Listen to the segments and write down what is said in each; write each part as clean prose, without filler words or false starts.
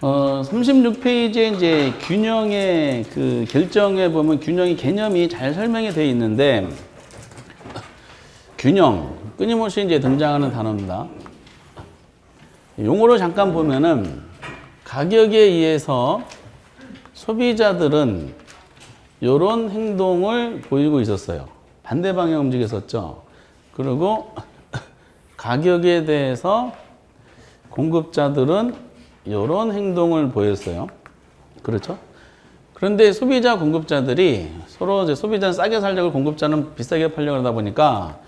36페이지에 이제 균형의 그 결정에 보면 균형의 개념이 잘 설명이 되어 있는데, 균형, 끊임없이 이제 등장하는 단어입니다. 용어로 잠깐 보면은, 가격에 의해서 소비자들은 이런 행동을 보이고 있었어요. 반대 방향 움직였었죠. 그리고 가격에 대해서 공급자들은 이런 행동을 보였어요. 그렇죠? 그런데 소비자 공급자들이 서로 이제 소비자는 싸게 살려고 공급자는 비싸게 팔려고 하다 보니까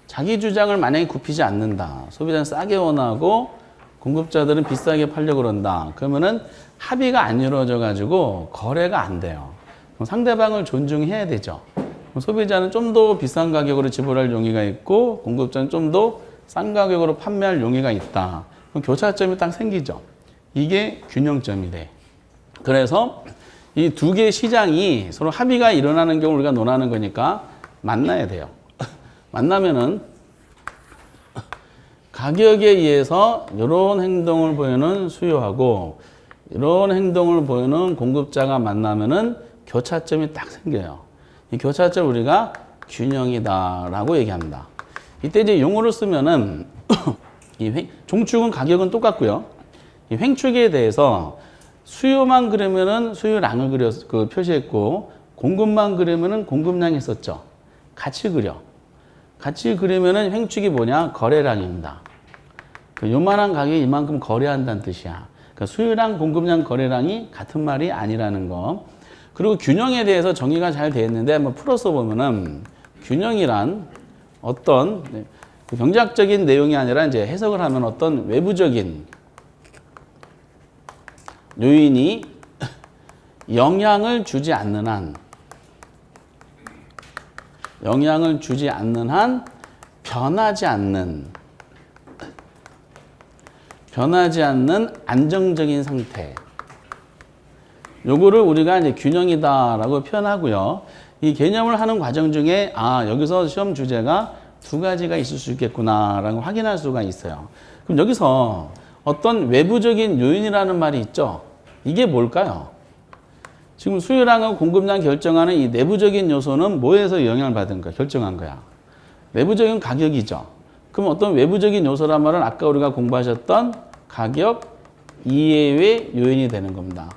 자기 주장을 만약에 굽히지 않는다. 소비자는 싸게 원하고 공급자들은 비싸게 팔려고 그런다. 그러면은 합의가 안 이루어져 가지고 거래가 안 돼요. 그럼 상대방을 존중해야 되죠. 그럼 소비자는 좀 더 비싼 가격으로 지불할 용의가 있고 공급자는 좀 더 싼 가격으로 판매할 용의가 있다. 그럼 교차점이 딱 생기죠. 이게 균형점이 돼. 그래서 이 두 개의 시장이 서로 합의가 일어나는 경우 우리가 논하는 거니까 만나야 돼요. 만나면은 가격에 의해서 이런 행동을 보이는 수요하고 이런 행동을 보이는 공급자가 만나면은 교차점이 딱 생겨요. 이 교차점 우리가 균형이다라고 얘기합니다. 이때 이제 용어를 쓰면은 이 종축은 가격은 똑같고요. 이 횡축에 대해서 수요만 그리면은 수요량을 표시했고 공급만 그리면은 공급량이 썼죠. 같이 그려. 같이 그리면은 횡축이 뭐냐? 거래량입니다. 요만한 가격에 이만큼 거래한다는 뜻이야. 그러니까 수요량, 공급량, 거래량이 같은 말이 아니라는 거. 그리고 균형에 대해서 정의가 잘 되어 있는데 한번 풀어서 보면은 균형이란 어떤 경제학적인 내용이 아니라 이제 해석을 하면 어떤 외부적인 요인이 영향을 주지 않는 한 변하지 않는 안정적인 상태. 요거를 우리가 이제 균형이다라고 표현하고요. 이 개념을 하는 과정 중에 여기서 시험 주제가 두 가지가 있을 수 있겠구나라고 확인할 수가 있어요. 그럼 여기서 어떤 외부적인 요인이라는 말이 있죠. 이게 뭘까요? 지금 수요량하고 공급량 결정하는 이 내부적인 요소는 뭐에서 영향을 받은 거야? 결정한 거야. 내부적인 가격이죠. 그럼 어떤 외부적인 요소란 말은 아까 우리가 공부하셨던 가격 이외의 요인이 되는 겁니다.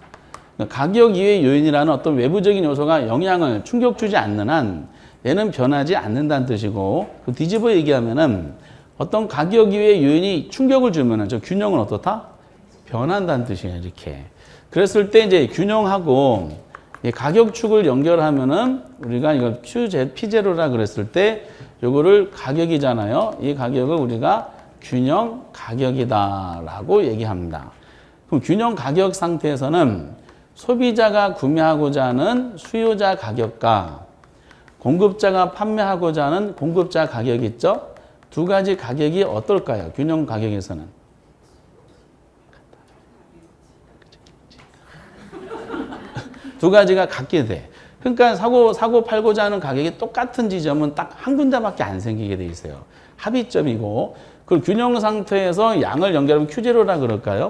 그러니까 가격 이외의 요인이라는 어떤 외부적인 요소가 영향을 충격 주지 않는 한 얘는 변하지 않는다는 뜻이고, 그 뒤집어 얘기하면은 어떤 가격 이외의 요인이 충격을 주면은 저 균형은 어떻다? 변한다는 뜻이에요, 이렇게. 그랬을 때 이제 균형하고 가격축을 연결하면은 우리가 이걸 P0라 그랬을 때 요거를 가격이잖아요. 이 가격을 우리가 균형 가격이다라고 얘기합니다. 그럼 균형 가격 상태에서는 소비자가 구매하고자 하는 수요자 가격과 공급자가 판매하고자 하는 공급자 가격이 있죠? 두 가지 가격이 어떨까요? 균형 가격에서는. 두 가지가 같게 돼. 그러니까 사고 팔고자 하는 가격이 똑같은 지점은 딱 한 군데밖에 안 생기게 돼 있어요. 합의점이고, 그 균형 상태에서 양을 연결하면 Q0라 그럴까요?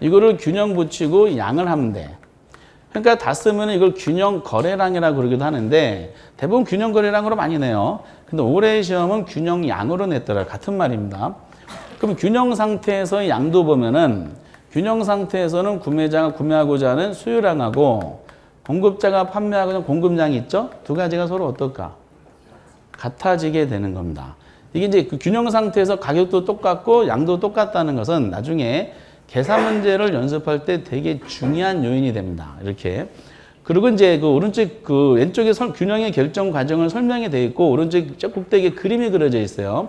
이거를 균형 붙이고 양을 하면 돼. 그러니까 다 쓰면 이걸 균형 거래량이라고 그러기도 하는데 대부분 균형 거래량으로 많이 내요. 근데 올해 시험은 균형 양으로 냈더라. 같은 말입니다. 그럼 균형 상태에서 양도 보면은 균형 상태에서는 구매자가 구매하고자 하는 수요량하고 공급자가 판매하고자 하는 공급량이 있죠? 두 가지가 서로 어떨까? 같아지게 되는 겁니다. 이게 이제 그 균형 상태에서 가격도 똑같고 양도 똑같다는 것은 나중에 계산 문제를 연습할 때 되게 중요한 요인이 됩니다. 이렇게. 그리고 이제 그 오른쪽 그 왼쪽에 균형의 결정 과정을 설명이 되어 있고 오른쪽 꼭대기에 그림이 그려져 있어요.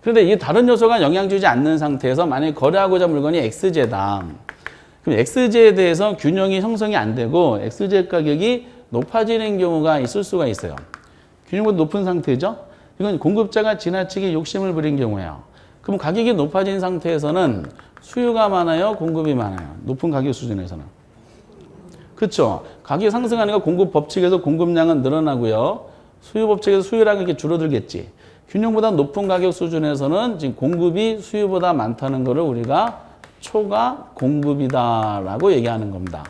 그런데 이게 다른 요소가 영향 주지 않는 상태에서 만약에 거래하고자 물건이 X제다. 그럼 X제에 대해서 균형이 형성이 안 되고 X제 가격이 높아지는 경우가 있을 수가 있어요. 균형보다 높은 상태죠. 이건 공급자가 지나치게 욕심을 부린 경우예요. 그럼 가격이 높아진 상태에서는 수요가 많아요? 공급이 많아요? 높은 가격 수준에서는. 그렇죠. 가격이 상승하니까 공급 법칙에서 공급량은 늘어나고요. 수요 법칙에서 수요량이 이렇게 줄어들겠지. 균형보다 높은 가격 수준에서는 지금 공급이 수요보다 많다는 것을 우리가 초과 공급이다라고 얘기하는 겁니다.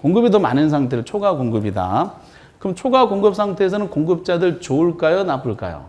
공급이 더 많은 상태를 초과 공급이다. 그럼 초과 공급 상태에서는 공급자들 좋을까요? 나쁠까요?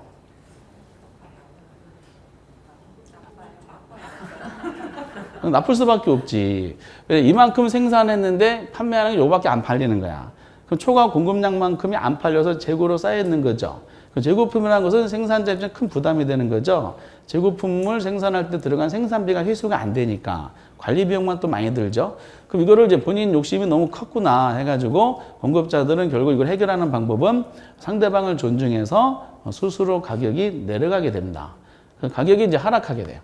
나쁠 수밖에 없지. 이만큼 생산했는데 판매하는 게 요거밖에 안 팔리는 거야. 그럼 초과 공급량만큼이 안 팔려서 재고로 쌓여 있는 거죠. 재고품이라는 것은 생산자에 큰 부담이 되는 거죠. 재고품을 생산할 때 들어간 생산비가 회수가 안 되니까 관리 비용만 또 많이 들죠. 그럼 이거를 이제 본인 욕심이 너무 컸구나 해가지고 공급자들은 결국 이걸 해결하는 방법은 상대방을 존중해서 스스로 가격이 내려가게 됩니다. 가격이 이제 하락하게 돼요.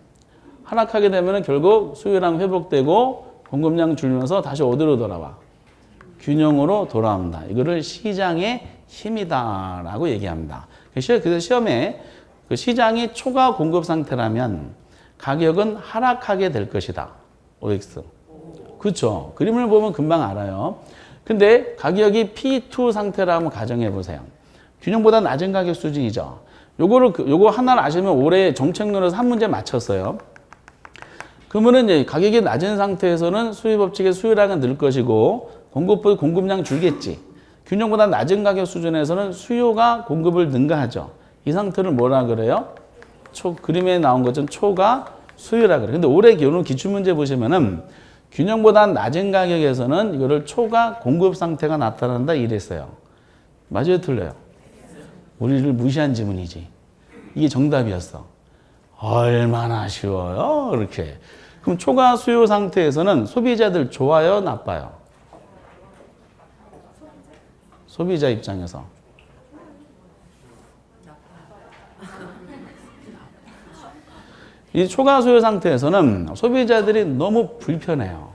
하락하게 되면 결국 수요량 회복되고 공급량 줄면서 다시 어디로 돌아와? 균형으로 돌아옵니다. 이거를 시장의 힘이다라고 얘기합니다. 그래서 시험에 그 시장이 초과 공급 상태라면 가격은 하락하게 될 것이다. OX. 그렇죠. 그림을 보면 금방 알아요. 근데 가격이 P2 상태라 한번 가정해 보세요. 균형보다 낮은 가격 수준이죠. 요거 하나를 아시면 올해 정책론에서 한 문제 맞췄어요. 그러면은 이제 가격이 낮은 상태에서는 수요 법칙의 수요량은 늘 것이고 공급량 줄겠지. 균형보다 낮은 가격 수준에서는 수요가 공급을 능가하죠. 이 상태를 뭐라 그래요? 그림에 나온 것처럼 초과 수요라 그래요. 근데 올해 오늘 기출문제 보시면은 균형보다 낮은 가격에서는 이거를 초과 공급 상태가 나타난다 이랬어요. 맞아요? 틀려요? 우리를 무시한 지문이지. 이게 정답이었어. 얼마나 쉬워요? 이렇게. 그럼 초과 수요 상태에서는 소비자들 좋아요? 나빠요? 소비자 입장에서. 이 초과 수요 상태에서는 소비자들이 너무 불편해요.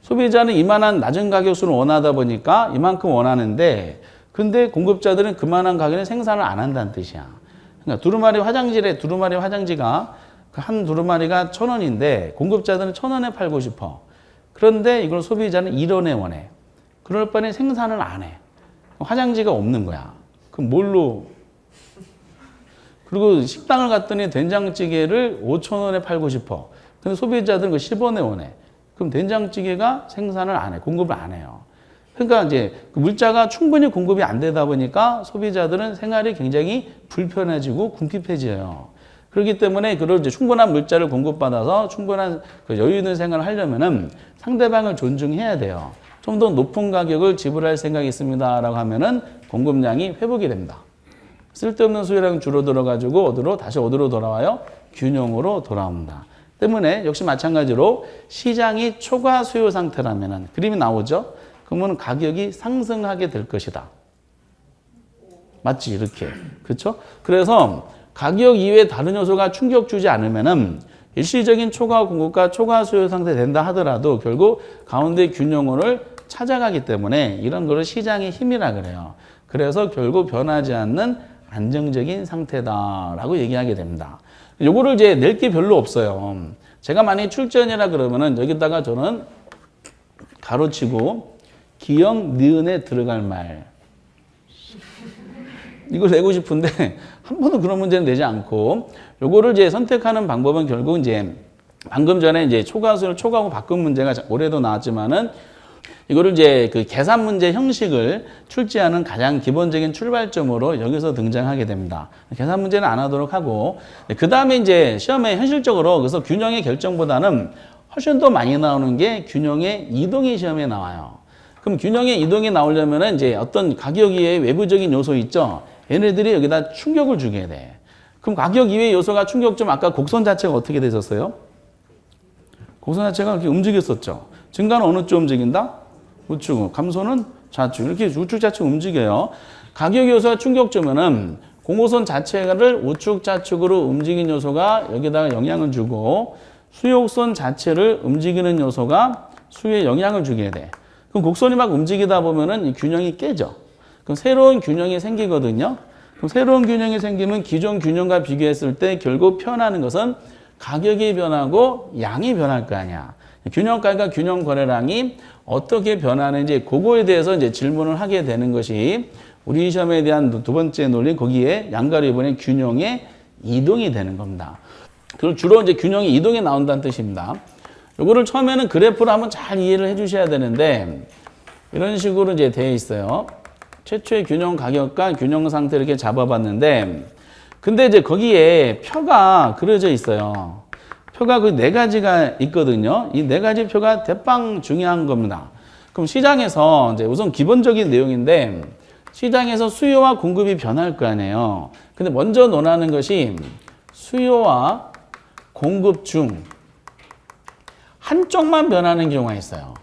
소비자는 이만한 낮은 가격수를 원하다 보니까 이만큼 원하는데 근데 공급자들은 그만한 가격에 생산을 안 한다는 뜻이야. 그러니까 두루마리 화장지가 한 두루마리가 1,000원인데 공급자들은 1,000원에 팔고 싶어. 그런데 이걸 소비자는 1원에 원해. 그럴 바에 생산을 안 해. 화장지가 없는 거야. 그럼 뭘로? 그리고 식당을 갔더니 된장찌개를 5,000원에 팔고 싶어. 근데 소비자들은 그 10원에 원해. 그럼 된장찌개가 생산을 안 해. 공급을 안 해요. 그러니까 이제 그 물자가 충분히 공급이 안 되다 보니까 소비자들은 생활이 굉장히 불편해지고 궁핍해져요. 그렇기 때문에 그걸 이제 충분한 물자를 공급받아서 충분한 그 여유 있는 생활을 하려면은 상대방을 존중해야 돼요. 좀 더 높은 가격을 지불할 생각이 있습니다라고 하면은 공급량이 회복이 됩니다. 쓸데없는 수요량 줄어들어가지고 다시 어디로 돌아와요? 균형으로 돌아옵니다. 때문에 역시 마찬가지로 시장이 초과 수요 상태라면은 그림이 나오죠? 그러면 가격이 상승하게 될 것이다. 맞지? 이렇게. 그렇죠? 그래서 가격 이외에 다른 요소가 충격 주지 않으면은 일시적인 초과 공급과 초과 수요 상태 된다 하더라도 결국 가운데 균형을 찾아가기 때문에 이런 거를 시장의 힘이라 그래요. 그래서 결국 변하지 않는 안정적인 상태다라고 얘기하게 됩니다. 요거를 이제 낼 게 별로 없어요. 제가 만약에 출전이라 그러면은 여기다가 저는 가로치고 기역, 니은에 들어갈 말. 이걸 내고 싶은데 한 번도 그런 문제는 내지 않고 요거를 이제 선택하는 방법은 결국 이제 방금 전에 이제 초과수를 초과하고 바꾼 문제가 올해도 나왔지만은 이거를 이제 그 계산 문제 형식을 출제하는 가장 기본적인 출발점으로 여기서 등장하게 됩니다. 계산 문제는 안 하도록 하고 그 다음에 이제 시험에 현실적으로 그래서 균형의 결정보다는 훨씬 더 많이 나오는 게 균형의 이동이 시험에 나와요. 그럼 균형의 이동이 나오려면은 이제 어떤 가격 이외의 외부적인 요소 있죠. 얘네들이 여기다 충격을 주게 돼. 그럼 가격 이외의 요소가 충격점 아까 곡선 자체가 어떻게 되셨어요? 곡선 자체가 이렇게 움직였었죠. 증가는 어느 쪽 움직인다? 우측, 감소는 좌측. 이렇게 우측 좌측 움직여요. 가격 요소가 충격점은 공호선 자체를 우측 좌측으로 움직인 요소가 여기다가 영향을 주고 수욕선 자체를 움직이는 요소가 수에 영향을 주게 돼. 그럼 곡선이 막 움직이다 보면은 이 균형이 깨져. 그럼 새로운 균형이 생기거든요. 그럼 새로운 균형이 생기면 기존 균형과 비교했을 때 결국 표현하는 것은 가격이 변하고 양이 변할 거 아니야. 균형가가 균형 거래량이 어떻게 변하는지 그거에 대해서 이제 질문을 하게 되는 것이 우리 시험에 대한 두 번째 논리 거기에 양가로 이번에 균형의 이동이 되는 겁니다. 그리고 주로 이제 균형의 이동이 나온다는 뜻입니다. 요거를 처음에는 그래프로 한번 잘 이해를 해 주셔야 되는데, 이런 식으로 이제 되어 있어요. 최초의 균형 가격과 균형 상태 이렇게 잡아봤는데, 근데 이제 거기에 표가 그려져 있어요. 표가 그 네 가지가 있거든요. 이 네 가지 표가 대빵 중요한 겁니다. 그럼 시장에서 이제 우선 기본적인 내용인데, 시장에서 수요와 공급이 변할 거 아니에요. 근데 먼저 논하는 것이 수요와 공급 중 한쪽만 변하는 경우가 있어요.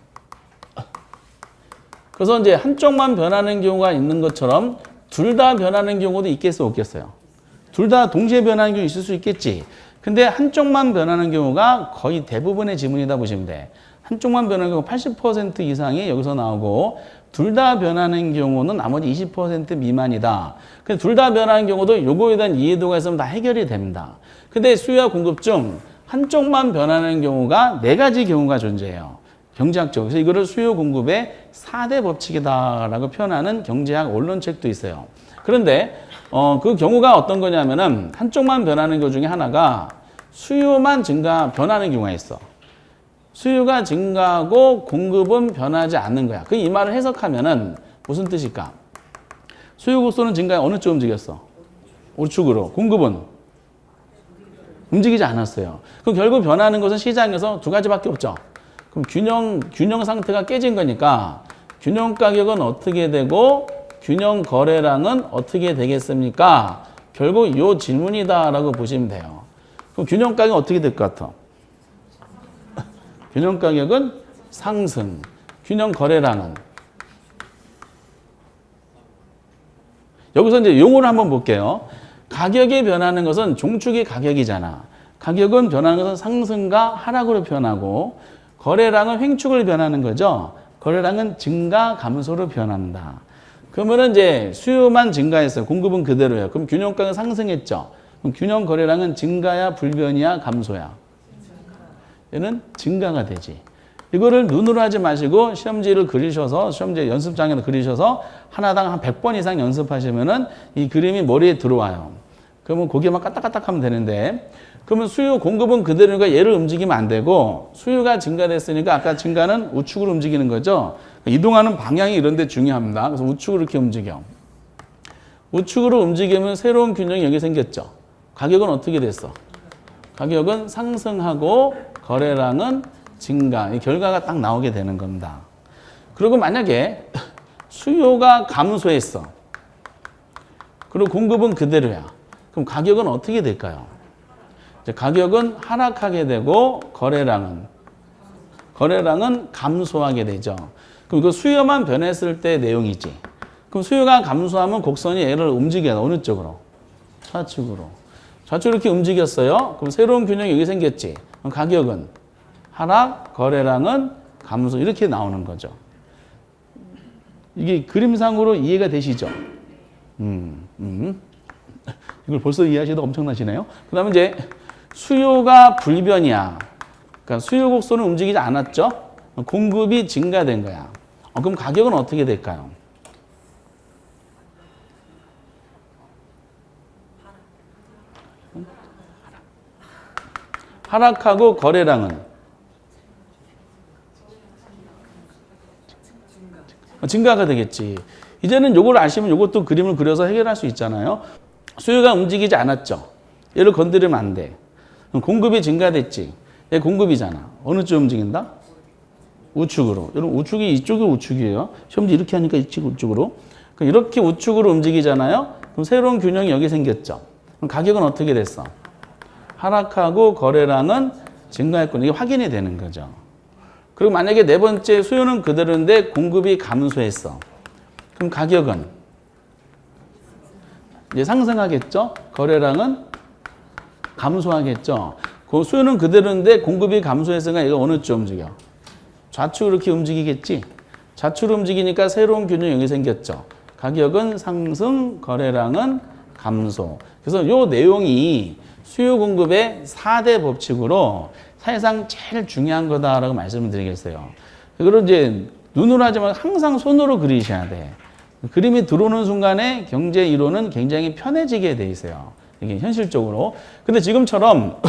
그래서 이제 한쪽만 변하는 경우가 있는 것처럼 둘 다 변하는 경우도 있겠어요, 없겠어요? 둘 다 동시에 변하는 경우 있을 수 있겠지. 근데 한쪽만 변하는 경우가 거의 대부분의 지문이다 보시면 돼. 한쪽만 변하는 경우 80% 이상이 여기서 나오고, 둘 다 변하는 경우는 나머지 20% 미만이다. 근데 둘 다 변하는 경우도 요거에 대한 이해도가 있으면 다 해결이 됩니다. 근데 수요와 공급 중 한쪽만 변하는 경우가 네 가지 경우가 존재해요. 경제학적으로. 그래서 이거를 수요 공급의 4대 법칙이다라고 표현하는 경제학 원론책도 있어요. 그런데 그 경우가 어떤 거냐면은 한쪽만 변하는 것 중에 하나가 수요만 변하는 경우가 있어. 수요가 증가하고 공급은 변하지 않는 거야. 이 말을 해석하면은 무슨 뜻일까? 수요 국소는 증가해 어느 쪽 움직였어? 우측으로. 공급은 움직이지 않았어요. 그럼 결국 변하는 것은 시장에서 두 가지밖에 없죠. 그럼 균형 상태가 깨진 거니까 균형 가격은 어떻게 되고 균형 거래량은 어떻게 되겠습니까? 결국 이 질문이다라고 보시면 돼요. 그럼 균형 가격은 어떻게 될 것 같아? 균형 가격은 상승, 균형 거래량은. 여기서 이제 용어를 한번 볼게요. 가격이 변하는 것은 종축이 가격이잖아. 가격은 변하는 것은 상승과 하락으로 변하고, 거래량은 횡축을 변하는 거죠. 거래량은 증가, 감소로 변한다. 그러면은 이제 수요만 증가했어요. 공급은 그대로예요. 그럼 균형 가격은 상승했죠. 그럼 균형 거래량은 증가야, 불변이야, 감소야? 얘는 증가가 되지. 이거를 눈으로 하지 마시고 시험지를 그리셔서, 시험지 연습장에도 그리셔서 하나당 한 100번 이상 연습하시면은 이 그림이 머리에 들어와요. 그러면 고개만 까딱까딱 하면 되는데, 그러면 수요 공급은 그대로니까 얘를 움직이면 안 되고, 수요가 증가됐으니까 아까 증가는 우측으로 움직이는 거죠. 이동하는 방향이 이런 데 중요합니다. 그래서 우측으로 이렇게 움직여. 우측으로 움직이면 새로운 균형이 여기 생겼죠. 가격은 어떻게 됐어? 가격은 상승하고 거래량은 증가. 이 결과가 딱 나오게 되는 겁니다. 그리고 만약에 수요가 감소했어. 그리고 공급은 그대로야. 그럼 가격은 어떻게 될까요? 이제 가격은 하락하게 되고 거래량은 감소하게 되죠. 그럼 이거 수요만 변했을 때 내용이지. 그럼 수요가 감소하면 곡선이 얘를 움직여요. 어느 쪽으로? 좌측으로. 좌측으로 이렇게 움직였어요. 그럼 새로운 균형이 여기 생겼지. 그럼 가격은 하락, 거래량은 감소. 이렇게 나오는 거죠. 이게 그림상으로 이해가 되시죠? 이걸 벌써 이해하시도 엄청나시네요. 그 다음에 이제 수요가 불변이야. 그러니까 수요 곡선은 움직이지 않았죠? 공급이 증가된 거야. 그럼 가격은 어떻게 될까요? 하락하고 거래량은 증가가 되겠지. 이제는 요걸 아시면 요것도 그림을 그려서 해결할 수 있잖아요. 수요가 움직이지 않았죠. 얘를 건드리면 안 돼. 그럼 공급이 증가됐지. 얘 공급이잖아. 어느 쪽 움직인다? 우측으로. 여러분 우측이 이쪽이 우측이에요. 시험지 이렇게 하니까 이쪽 우측으로. 그럼 이렇게 우측으로 움직이잖아요. 그럼 새로운 균형이 여기 생겼죠. 그럼 가격은 어떻게 됐어? 하락하고 거래량은 증가했고, 이게 확인이 되는 거죠. 그리고 만약에 네 번째 수요는 그대로인데 공급이 감소했어. 그럼 가격은 이제 상승하겠죠? 거래량은 감소하겠죠? 그 수요는 그대로인데 공급이 감소했으니까 이거 어느 쪽 움직여? 좌측으로 이렇게 움직이겠지? 좌측으로 움직이니까 새로운 균형이 여기 생겼죠? 가격은 상승, 거래량은 감소. 그래서 이 내용이 수요 공급의 4대 법칙으로 사실상 제일 중요한 거다라고 말씀을 드리겠어요. 그리고 이제 눈으로 하지만 항상 손으로 그리셔야 돼. 그림이 들어오는 순간에 경제 이론은 굉장히 편해지게 돼 있어요. 이게 현실적으로. 근데 지금처럼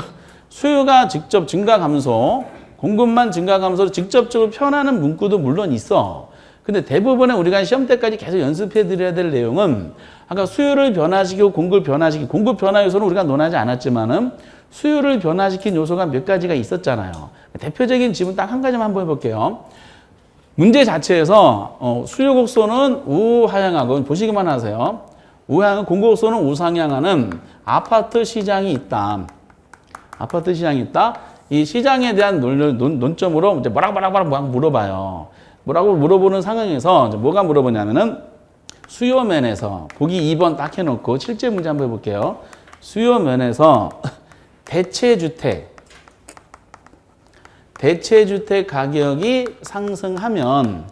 수요가 직접 증가 감소, 공급만 증가하면서 직접적으로 표현하는 문구도 물론 있어. 근데 대부분의 우리가 시험 때까지 계속 연습해 드려야 될 내용은 아까 수요를 변화시키고 공급을 변화시키고 공급 변화 요소는 우리가 논하지 않았지만은 수요를 변화시킨 요소가 몇 가지가 있었잖아요. 대표적인 지문 딱 한 가지만 한번 해볼게요. 문제 자체에서 수요 곡선은 우하향하고 보시기만 하세요. 우하향은 공급 곡선은 우상향하는 아파트 시장이 있다. 아파트 시장이 있다. 이 시장에 대한 논점으로 이제 뭐라고 물어봐요. 뭐라고 물어보는 상황에서 이제 뭐가 물어보냐면은 수요 면에서 보기 2번 딱 해놓고 실제 문제 한번 해볼게요. 수요 면에서 대체주택 가격이 상승하면은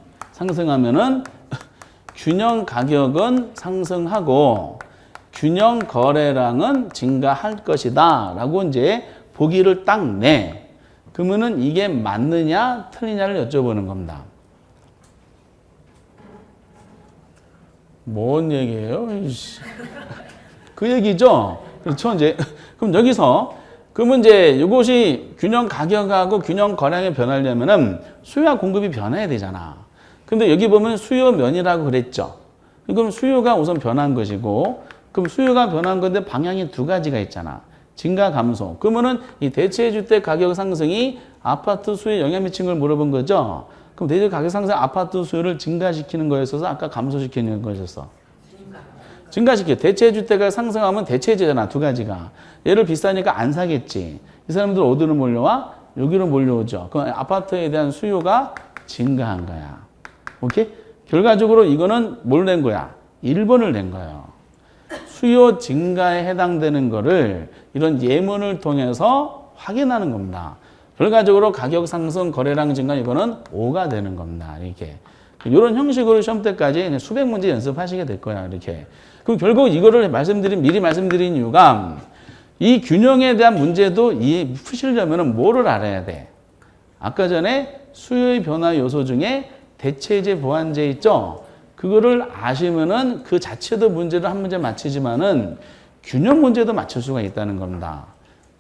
균형 가격은 상승하고 균형 거래량은 증가할 것이다 라고 이제 보기를 딱 내. 그러면은 이게 맞느냐 틀리냐를 여쭤보는 겁니다. 뭔 얘기예요? 그 얘기죠? 그렇죠? 이제 그럼 여기서 그러면 이제 이것이 균형 가격하고 균형 거래량이 변하려면은 수요와 공급이 변해야 되잖아. 근데 여기 보면 수요면이라고 그랬죠. 그럼 수요가 우선 변한 것이고, 그럼 수요가 변한 건데 방향이 두 가지가 있잖아. 증가 감소. 그러면은 이 대체주택 가격 상승이 아파트 수요에 영향 미친 걸 물어본 거죠. 그럼 대체주택 가격 상승 아파트 수요를 증가시키는 거였어서 아까 감소시키는 거였어. 증가시켜. 대체주택가 상승하면 대체제잖아, 두 가지가. 얘를 비싸니까 안 사겠지. 이 사람들 어디로 몰려와? 여기로 몰려오죠. 그럼 아파트에 대한 수요가 증가한 거야. 오케이? 결과적으로 이거는 뭘 낸 거야? 1번을 낸 거예요. 수요 증가에 해당되는 거를 이런 예문을 통해서 확인하는 겁니다. 결과적으로 가격 상승, 거래량 증가 이거는 5가 되는 겁니다. 이렇게. 이런 형식으로 시험 때까지 수백 문제 연습하시게 될 거야. 이렇게. 그럼 결국 이거를 미리 말씀드린 이유가 이 균형에 대한 문제도 푸시려면 뭐를 알아야 돼? 아까 전에 수요의 변화 요소 중에 대체제, 보완제 있죠? 그거를 아시면은 그 자체도 문제를 한 문제 맞히지만은 균형 문제도 맞출 수가 있다는 겁니다.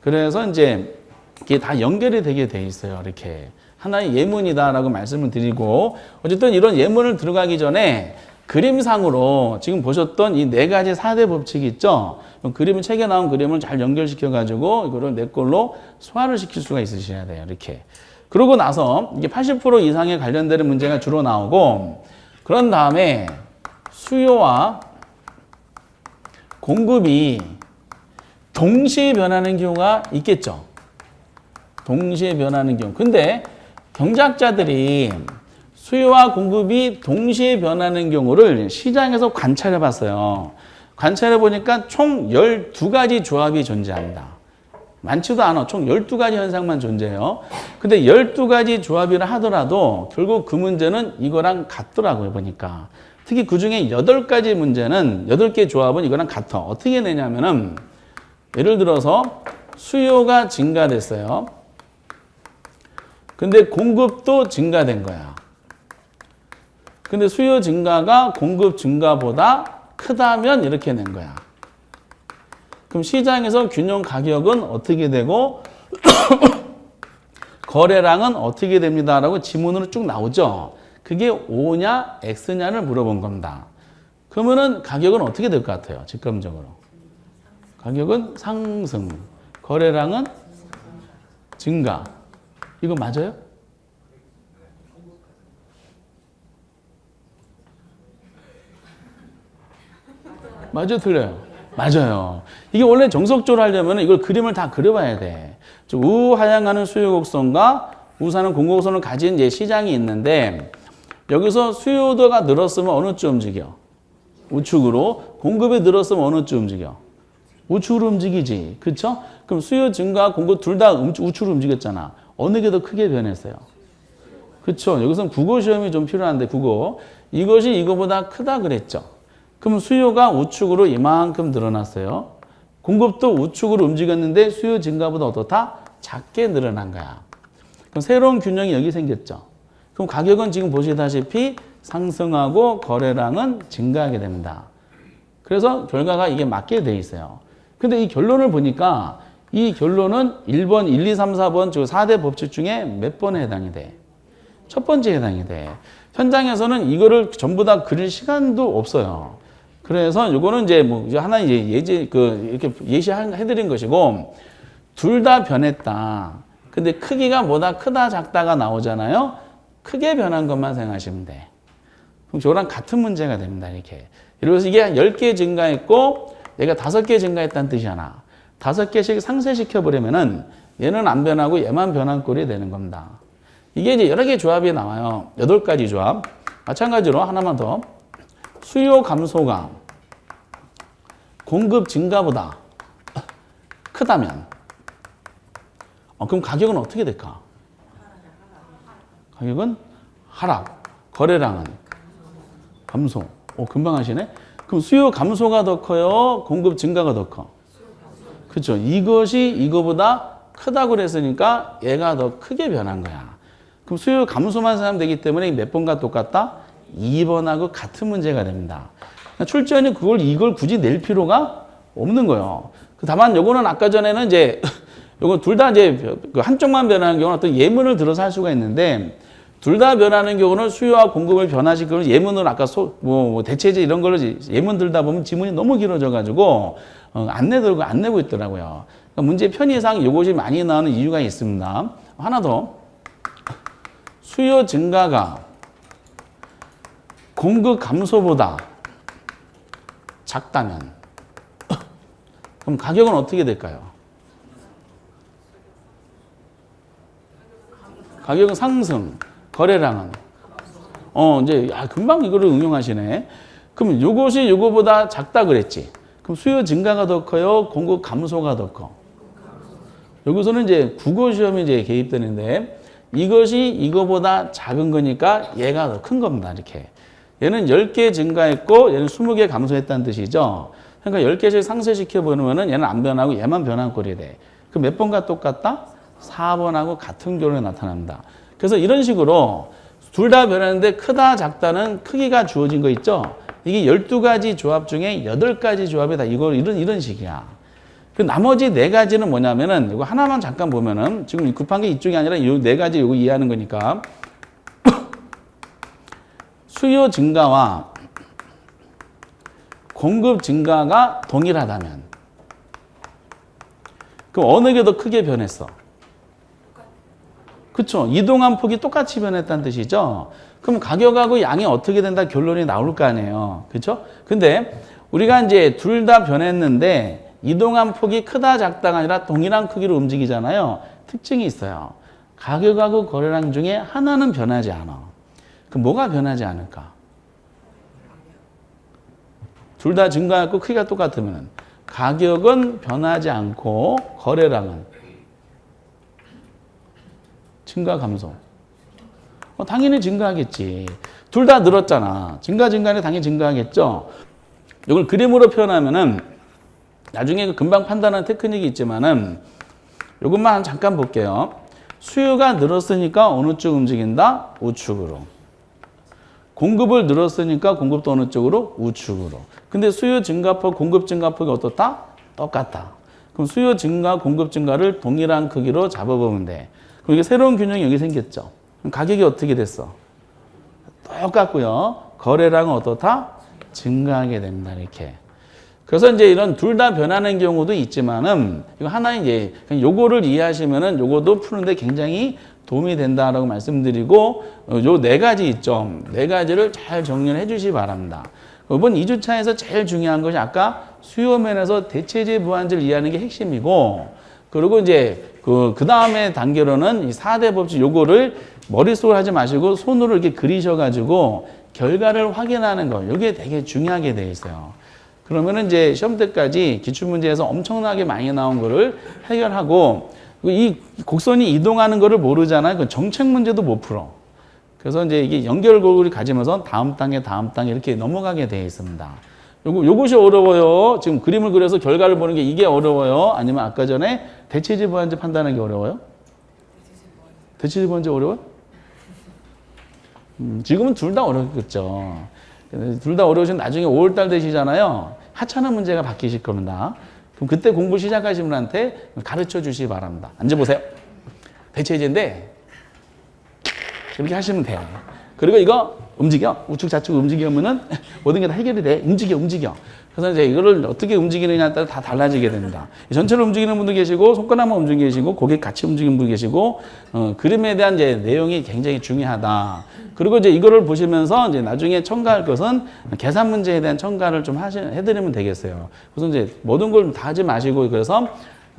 그래서 이제 이게 다 연결이 되게 돼 있어요. 이렇게. 하나의 예문이다라고 말씀을 드리고, 어쨌든 이런 예문을 들어가기 전에 그림상으로 지금 보셨던 이 네 가지 4대 법칙이 있죠? 그림을 책에 나온 그림을 잘 연결시켜가지고 이거를 내 걸로 소화를 시킬 수가 있으셔야 돼요. 이렇게. 그러고 나서 이게 80% 이상에 관련되는 문제가 주로 나오고, 그런 다음에 수요와 공급이 동시에 변하는 경우가 있겠죠. 동시에 변하는 경우. 근데 경제학자들이 수요와 공급이 동시에 변하는 경우를 시장에서 관찰해 봤어요. 관찰해 보니까 총 12가지 조합이 존재합니다. 많지도 않아. 총 12가지 현상만 존재해요. 근데 12가지 조합이라 하더라도 결국 그 문제는 이거랑 같더라고요, 보니까. 특히 그 중에 8가지 문제는, 8개 조합은 이거랑 같아. 어떻게 내냐면은, 예를 들어서 수요가 증가됐어요. 근데 공급도 증가된 거야. 근데 수요 증가가 공급 증가보다 크다면 이렇게 낸 거야. 그럼 시장에서 균형 가격은 어떻게 되고 거래량은 어떻게 됩니다라고 지문으로 쭉 나오죠. 그게 O냐 X냐를 물어본 겁니다. 그러면은 가격은 어떻게 될 것 같아요? 직감적으로. 가격은 상승, 거래량은 증가. 이거 맞아요? 맞아요, 틀려요? 맞아요. 이게 원래 정석적으로 하려면 이걸 그림을 다 그려봐야 돼. 우하향하는 수요 곡선과 우사는 공급 곡선을 가진 이제 시장이 있는데, 여기서 수요도가 늘었으면 어느 쪽 움직여? 우측으로. 공급이 늘었으면 어느 쪽 움직여? 우측으로 움직이지. 그쵸? 그럼 수요 증가와 공급 둘 다 우측으로 움직였잖아. 어느 게 더 크게 변했어요? 그쵸? 여기서는 국어 시험이 좀 필요한데, 국어. 이것이 이거보다 크다 그랬죠? 그럼 수요가 우측으로 이만큼 늘어났어요. 공급도 우측으로 움직였는데 수요 증가보다 어떻다? 작게 늘어난 거야. 그럼 새로운 균형이 여기 생겼죠. 그럼 가격은 지금 보시다시피 상승하고 거래량은 증가하게 됩니다. 그래서 결과가 이게 맞게 돼 있어요. 근데 이 결론을 보니까 이 결론은 1번, 1, 2, 3, 4번 저 4대 법칙 중에 몇 번에 해당이 돼? 첫 번째에 해당이 돼. 현장에서는 이거를 전부 다 그릴 시간도 없어요. 그래서 요거는 이제 뭐 하나 이제 이렇게 예시해드린 것이고, 둘 다 변했다. 근데 크기가 뭐다 크다 작다가 나오잖아요. 크게 변한 것만 생각하시면 돼. 그럼 저랑 같은 문제가 됩니다. 이렇게. 그래서 이게 한 10개 증가했고 얘가 5개 증가했다는 뜻이잖아. 5개씩 상쇄시켜버리면은 얘는 안 변하고 얘만 변한 꼴이 되는 겁니다. 이게 이제 여러 개 조합이 나와요. 8가지 조합. 마찬가지로 하나만 더. 수요 감소가 공급 증가보다 크다면 그럼 가격은 어떻게 될까? 가격은 하락. 거래량은 감소. 금방 하시네. 그럼 수요 감소가 더 커요? 공급 증가가 더 커? 그렇죠. 이것이 이거보다 크다고 그랬으니까 얘가 더 크게 변한 거야. 그럼 수요 감소만 생각하면 되기 때문에 몇 번과 똑같다? 2번하고 같은 문제가 됩니다. 출제원이 이걸 굳이 낼 필요가 없는 거예요. 다만 요거는 아까 전에는 이제 요거 둘 다 이제 한쪽만 변하는 경우는 어떤 예문을 들어서 할 수가 있는데, 둘 다 변하는 경우는 수요와 공급을 변화시키는 예문을 아까 대체제 이런 걸로 예문 들다 보면 지문이 너무 길어져가지고 안 내고 있더라고요. 그러니까 문제 편의상 이것이 많이 나오는 이유가 있습니다. 하나 더. 수요 증가가 공급 감소보다 작다면 그럼 가격은 어떻게 될까요? 가격은 상승, 거래량은 이제 금방 이거를 응용하시네. 그럼 이것이 이거보다 작다 그랬지. 그럼 수요 증가가 더 커요? 공급 감소가 더 커? 여기서는 이제 국어 시험이 이제 개입되는데, 이것이 이거보다 작은 거니까 얘가 더 큰 겁니다. 이렇게. 얘는 10개 증가했고 얘는 20개 감소했다는 뜻이죠. 그러니까 10개씩 상쇄시켜 보면은 얘는 안 변하고 얘만 변한 꼴이 돼. 그럼 몇 번과 똑같다? 4번하고 같은 결론이 나타납니다. 그래서 이런 식으로 둘 다 변하는데 크다 작다는 크기가 주어진 거 있죠. 이게 12가지 조합 중에 8가지 조합이 다 이런 식이야. 그 나머지 4가지는 뭐냐면은 이거 하나만 잠깐 보면은 지금 급한 게 이쪽이 아니라 이 4가지 이거 이해하는 거니까 수요 증가와 공급 증가가 동일하다면 그럼 어느 게 더 크게 변했어? 그렇죠. 이동한 폭이 똑같이 변했다는 뜻이죠. 그럼 가격하고 양이 어떻게 된다 결론이 나올 거 아니에요. 그렇죠? 근데 우리가 이제 둘 다 변했는데 이동한 폭이 크다 작다가 아니라 동일한 크기로 움직이잖아요. 특징이 있어요. 가격하고 거래량 중에 하나는 변하지 않아. 그럼 뭐가 변하지 않을까? 둘 다 증가하고 크기가 똑같으면 가격은 변하지 않고 거래량은 증가 감소. 당연히 증가하겠지. 둘 다 늘었잖아. 증가는 당연히 증가하겠죠. 이걸 그림으로 표현하면은 나중에 금방 판단하는 테크닉이 있지만은 이것만 잠깐 볼게요. 수요가 늘었으니까 어느 쪽 움직인다? 우측으로. 공급을 늘었으니까 공급도 어느 쪽으로? 우측으로. 근데 수요 증가폭, 공급 증가폭이 어떻다? 똑같다. 그럼 수요 증가, 공급 증가를 동일한 크기로 잡아보면 돼. 그럼 이게 새로운 균형이 여기 생겼죠. 그럼 가격이 어떻게 됐어? 똑같고요. 거래량은 어떻다? 증가하게 됩니다. 이렇게. 그래서 이제 이런 둘 다 변하는 경우도 있지만은 이거 하나 이제 요거를 이해하시면은 요거도 푸는데 굉장히 도움이 된다라고 말씀드리고 요 4가지 있죠. 4가지를 잘 정리를 해주시기 바랍니다. 이번 2주차에서 제일 중요한 것이 아까 수요면에서 대체제 부환제를 이해하는 게 핵심이고, 그리고 이제 그 다음에 단계로는 이 4대 법칙 요거를 머릿속으로 하지 마시고 손으로 이렇게 그리셔가지고 결과를 확인하는 거. 이게 되게 중요하게 돼 있어요. 그러면은 이제 시험 때까지 기출문제에서 엄청나게 많이 나온 거를 해결하고, 이 곡선이 이동하는 거를 모르잖아요. 그 정책 문제도 못 풀어. 그래서 이제 이게 연결고리를 가지면서 다음 단계 이렇게 넘어가게 되어 있습니다. 요것이 어려워요. 지금 그림을 그려서 결과를 보는 게 이게 어려워요. 아니면 아까 전에 대체제 부환제 판단하는 게 어려워요? 대체제 부환제 어려워요? 지금은 둘 다 어렵겠죠. 둘 다 어려우시면 나중에 5월달 되시잖아요. 하찮은 문제가 바뀌실 겁니다. 그럼 그때 공부 시작하신 분한테 가르쳐 주시기 바랍니다. 앉아보세요. 대체제인데 이렇게 하시면 돼요. 그리고 이거 움직여. 우측 좌측 움직이면은 모든 게 다 해결이 돼. 움직여. 그래서 이제 이거를 어떻게 움직이느냐에 따라 다 달라지게 됩니다. 전체를 움직이는 분도 계시고, 손가락만 움직이는 계시고, 고개 같이 움직이는 분도 계시고, 그림에 대한 이제 내용이 굉장히 중요하다. 그리고 이제 이거를 보시면서 이제 나중에 첨가할 것은 계산 문제에 대한 첨가를 좀 해드리면 되겠어요. 그래서 이제 모든 걸 다 하지 마시고, 그래서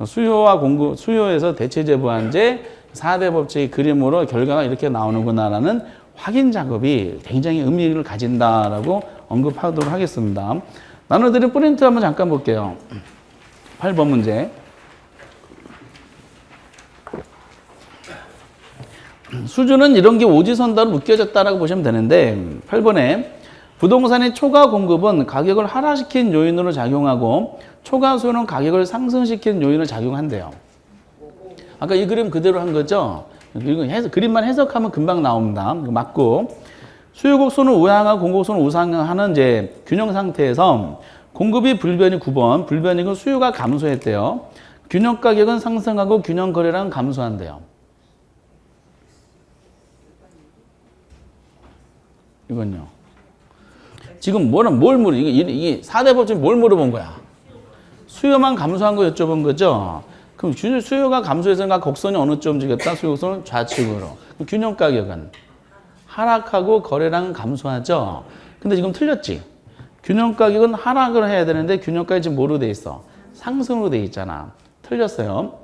수요와 공급, 수요에서 대체제 보완제, 4대 법칙의 그림으로 결과가 이렇게 나오는구나라는 확인 작업이 굉장히 의미를 가진다라고 언급하도록 하겠습니다. 나눠드린 프린트 한번 잠깐 볼게요. 8번 문제. 수준은 이런 게 오지선다로 묶여졌다라고 보시면 되는데 8번에 부동산의 초과 공급은 가격을 하락시킨 요인으로 작용하고 초과 수요는 가격을 상승시킨 요인으로 작용한대요. 아까 이 그림 그대로 한 거죠? 그림만 해석하면 금방 나옵니다. 맞고 수요곡선을 우상하고 공곡선을 우상하는 이제 균형 상태에서 공급이 불변이 9번, 불변이고 수요가 감소했대요. 균형 가격은 상승하고 균형 거래량은 감소한대요. 이건요. 지금 뭘 물어? 이게 4대 법칙 뭘 물어본 거야? 수요만 감소한 거 여쭤본 거죠? 그럼 수요가 감소해서가 곡선이 어느 쪽 움직였다? 수요곡선은 좌측으로. 그럼 균형 가격은 하락하고 거래량은 감소하죠? 근데 지금 틀렸지? 균형 가격은 하락을 해야 되는데 균형 가격이 지금 뭐로 돼 있어? 상승으로 돼 있잖아. 틀렸어요.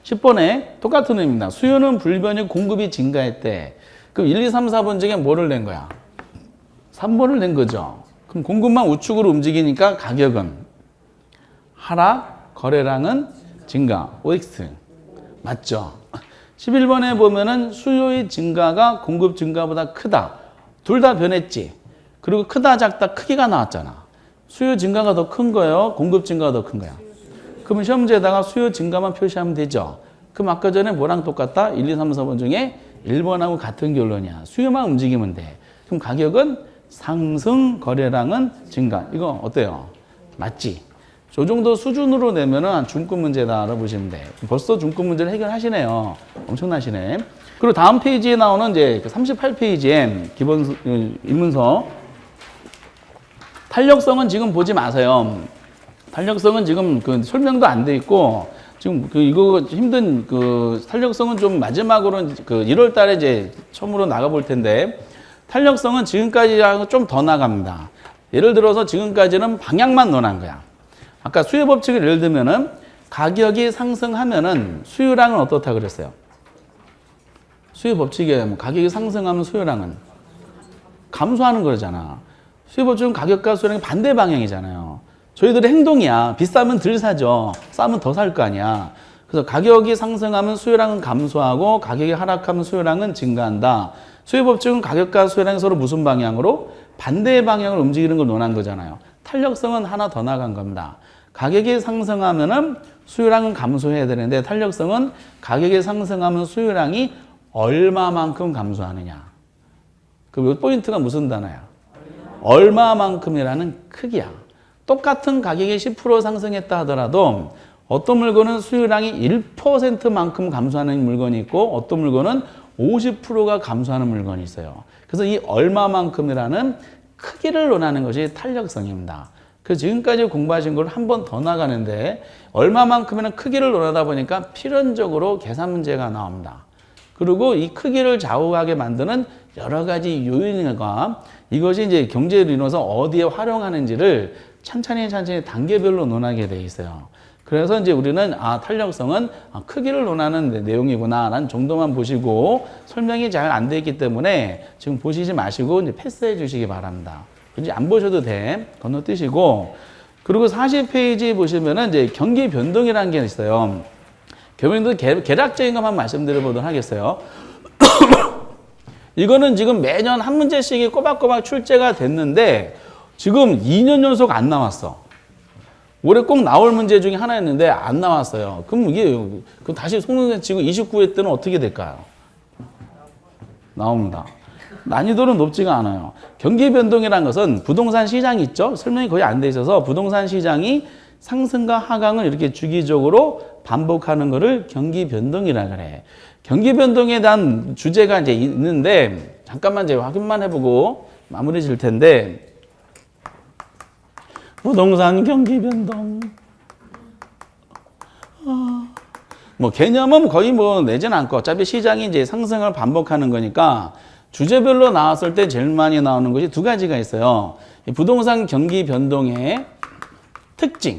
10번에 똑같은 의미입니다. 수요는 불변이 공급이 증가했대. 그럼 1, 2, 3, 4번 중에 뭐를 낸 거야? 3번을 낸 거죠. 그럼 공급만 우측으로 움직이니까 가격은 하락, 거래량은 증가. OX. 맞죠? 11번에 보면은 수요의 증가가 공급 증가보다 크다. 둘 다 변했지. 그리고 크다, 작다, 크기가 나왔잖아. 수요 증가가 더 큰 거예요? 공급 증가가 더 큰 거야? 그러면 시험 문제에다가 수요 증가만 표시하면 되죠. 그럼 아까 전에 뭐랑 똑같다? 1, 2, 3, 4번 중에 1번하고 같은 결론이야. 수요만 움직이면 돼. 그럼 가격은 상승, 거래량은 증가. 이거 어때요? 맞지? 저 정도 수준으로 내면은 중급 문제다 알아보시면 돼. 벌써 중급 문제를 해결하시네요. 엄청나시네. 그리고 다음 페이지에 나오는 이제 38페이지에 기본 입문서. 탄력성은 지금 보지 마세요. 탄력성은 지금 그 설명도 안 돼 있고, 지금 이거 힘든 탄력성은 좀 마지막으로 1월 달에 이제 처음으로 나가볼 텐데, 탄력성은 지금까지하고 좀 더 나갑니다. 예를 들어서 지금까지는 방향만 논한 거야. 아까 수요 법칙을 예를 들면은 가격이 상승하면은 수요량은 어떻다 그랬어요? 수요 법칙에 가격이 상승하면 수요량은 감소하는 거잖아. 수요 법칙은 가격과 수요량이 반대 방향이잖아요. 저희들의 행동이야. 비싸면 덜 사죠. 싸면 더 살 거 아니야. 그래서 가격이 상승하면 수요량은 감소하고 가격이 하락하면 수요량은 증가한다. 수요 법칙은 가격과 수요량이 서로 무슨 방향으로? 반대 방향으로 움직이는 걸 논한 거잖아요. 탄력성은 하나 더 나간 겁니다. 가격이 상승하면은 수요량은 감소해야 되는데 탄력성은 가격이 상승하면 수요량이 얼마만큼 감소하느냐. 그 포인트가 무슨 단어야? 얼마만큼이라는 크기야. 똑같은 가격이 10% 상승했다 하더라도 어떤 물건은 수요량이 1%만큼 감소하는 물건이 있고 어떤 물건은 50%가 감소하는 물건이 있어요. 그래서 이 얼마만큼이라는 크기를 논하는 것이 탄력성입니다. 그래서 지금까지 공부하신 걸 한 번 더 나가는데 얼마만큼이나 크기를 논하다 보니까 필연적으로 계산 문제가 나옵니다. 그리고 이 크기를 좌우하게 만드는 여러 가지 요인과 이것이 이제 경제를 이뤄서 어디에 활용하는지를 천천히 단계별로 논하게 돼 있어요. 그래서 이제 우리는 탄력성은 크기를 논하는 내용이구나라는 정도만 보시고 설명이 잘 안 돼 있기 때문에 지금 보시지 마시고 이제 패스해 주시기 바랍니다. 이제 안 보셔도 돼. 건너뛰시고. 그리고 40페이지 보시면은 이제 경기 변동이라는 게 있어요. 경기 변동 계략적인 것만 말씀드려 보도록 하겠어요. 이거는 지금 매년 한 문제씩이 꼬박꼬박 출제가 됐는데 지금 2년 연속 안 나왔어. 올해 꼭 나올 문제 중에 하나였는데 안 나왔어요. 그럼 이게 다시 속눈에 치고 29회 때는 어떻게 될까요? 나옵니다. 난이도는 높지가 않아요. 경기 변동이라는 것은 부동산 시장이 있죠. 설명이 거의 안 돼 있어서 부동산 시장이 상승과 하강을 이렇게 주기적으로 반복하는 것을 경기 변동이라 그래. 경기 변동에 대한 주제가 이제 있는데 잠깐만 이제 확인만 해보고 마무리 질 텐데 부동산 경기 변동. 뭐 개념은 거의 뭐 내진 않고 어차피 시장이 이제 상승을 반복하는 거니까 주제별로 나왔을 때 제일 많이 나오는 것이 두 가지가 있어요. 이 부동산 경기 변동의 특징.